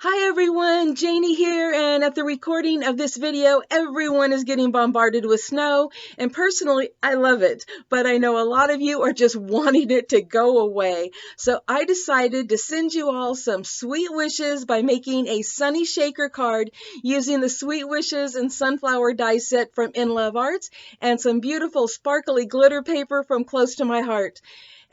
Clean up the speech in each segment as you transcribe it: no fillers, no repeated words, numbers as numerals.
Hi everyone, Janie here, and at the recording of this video, everyone is getting bombarded with snow, and personally, I love it, but I know a lot of you are just wanting it to go away. So I decided to send you all some sweet wishes by making a sunny shaker card using the Sweet Wishes and Sunflower die set from InLoveArts and some beautiful sparkly glitter paper from Close to My Heart.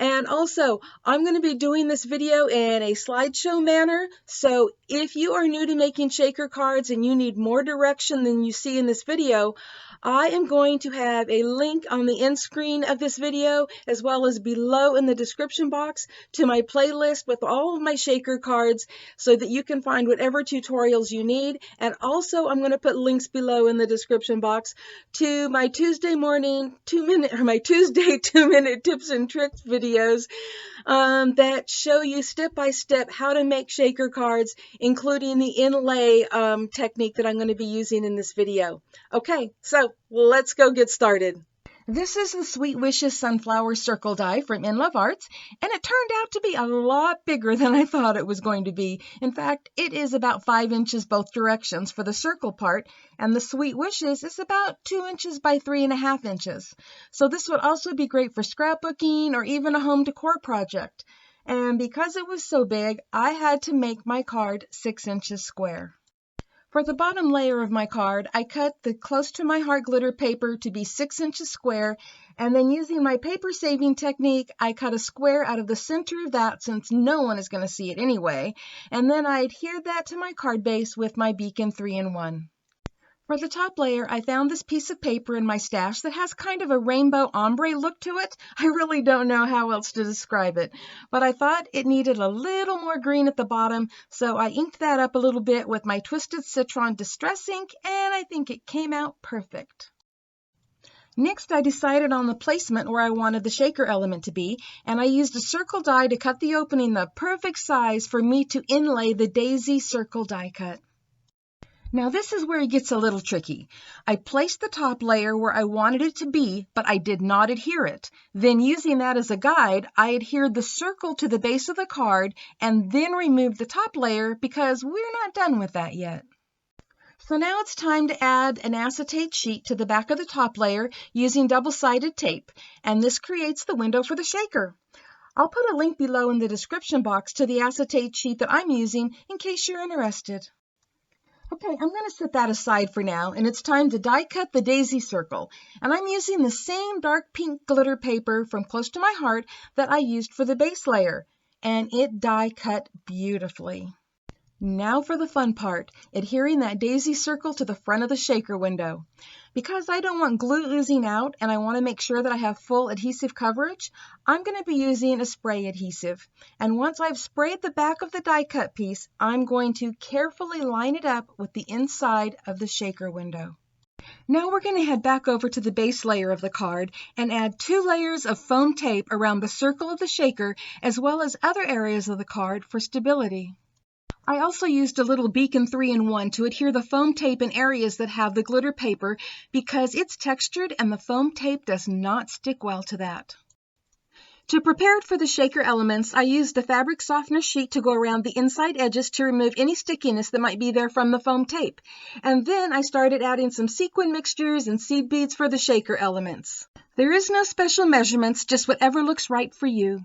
And also, I'm going to be doing this video in a slideshow manner, so if you are new to making shaker cards and you need more direction than you see in this video, I am going to have a link on the end screen of this video, as well as below in the description box, to my playlist with all of my shaker cards so that you can find whatever tutorials you need. And also, I'm going to put links below in the description box to my Tuesday morning 2-minute tips and tricks videos that show you step by step how to make shaker cards, including the inlay technique that I'm going to be using in this video. Okay, so let's go get started. This is the Sweet Wishes Sunflower Circle die from InLoveArts, and it turned out to be a lot bigger than I thought it was going to be. In fact, it is about 5 inches both directions for the circle part, and the Sweet Wishes is about 2 inches by 3.5 inches. So this would also be great for scrapbooking or even a home decor project. And because it was so big, I had to make my card 6 inches square. For the bottom layer of my card, I cut the Close to My Heart glitter paper to be 6 inches square, and then using my paper saving technique, I cut a square out of the center of that since no one is going to see it anyway, and then I adhered that to my card base with my Beacon 3-in-1. For the top layer, I found this piece of paper in my stash that has kind of a rainbow ombre look to it. I really don't know how else to describe it, but I thought it needed a little more green at the bottom, so I inked that up a little bit with my Twisted Citron Distress ink, and I think it came out perfect. Next, I decided on the placement where I wanted the shaker element to be, and I used a circle die to cut the opening the perfect size for me to inlay the daisy circle die cut. Now this is where it gets a little tricky. I placed the top layer where I wanted it to be, but I did not adhere it. Then using that as a guide, I adhered the circle to the base of the card and then removed the top layer because we're not done with that yet. So now it's time to add an acetate sheet to the back of the top layer using double-sided tape, and this creates the window for the shaker. I'll put a link below in the description box to the acetate sheet that I'm using in case you're interested. Okay, I'm going to set that aside for now, and it's time to die cut the daisy circle. And I'm using the same dark pink glitter paper from Close to My Heart that I used for the base layer, and it die cut beautifully. Now for the fun part, adhering that daisy circle to the front of the shaker window. Because I don't want glue oozing out and I want to make sure that I have full adhesive coverage, I'm going to be using a spray adhesive. And once I've sprayed the back of the die cut piece, I'm going to carefully line it up with the inside of the shaker window. Now we're going to head back over to the base layer of the card and add 2 layers of foam tape around the circle of the shaker as well as other areas of the card for stability. I also used a little Beacon 3-in-1 to adhere the foam tape in areas that have the glitter paper because it's textured and the foam tape does not stick well to that. To prepare it for the shaker elements, I used a fabric softener sheet to go around the inside edges to remove any stickiness that might be there from the foam tape. And then I started adding some sequin mixtures and seed beads for the shaker elements. There is no special measurements, just whatever looks right for you.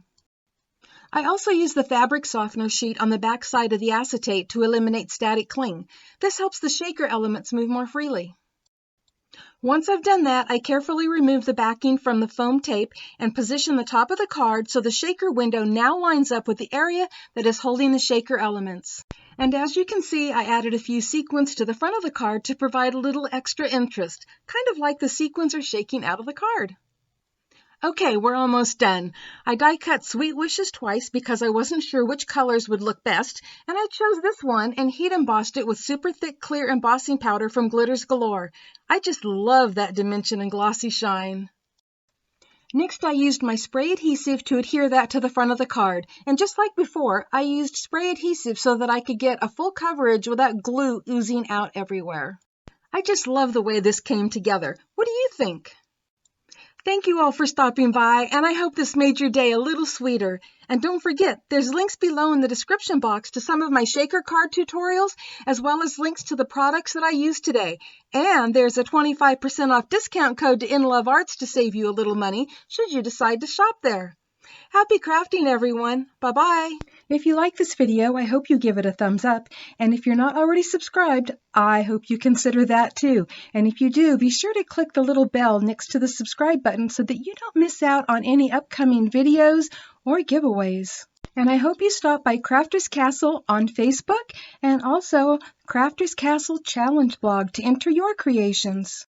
I also used the fabric softener sheet on the back side of the acetate to eliminate static cling. This helps the shaker elements move more freely. Once I've done that, I carefully remove the backing from the foam tape and position the top of the card so the shaker window now lines up with the area that is holding the shaker elements. And as you can see, I added a few sequins to the front of the card to provide a little extra interest, kind of like the sequins are shaking out of the card. Okay, we're almost done. I die cut Sweet Wishes twice because I wasn't sure which colors would look best, and I chose this one and heat embossed it with super thick clear embossing powder from Glitters Galore. I just love that dimension and glossy shine. Next, I used my spray adhesive to adhere that to the front of the card, and just like before, I used spray adhesive so that I could get a full coverage without glue oozing out everywhere. I just love the way this came together. What do you think? Thank you all for stopping by, and I hope this made your day a little sweeter. And don't forget, there's links below in the description box to some of my shaker card tutorials, as well as links to the products that I used today. And there's a 25% off discount code to InLoveArts to save you a little money, should you decide to shop there. Happy crafting, everyone. Bye-bye. If you like this video, I hope you give it a thumbs up. And if you're not already subscribed, I hope you consider that too. And if you do, be sure to click the little bell next to the subscribe button so that you don't miss out on any upcoming videos or giveaways. And I hope you stop by Crafters Castle on Facebook and also Crafters Castle Challenge blog to enter your creations.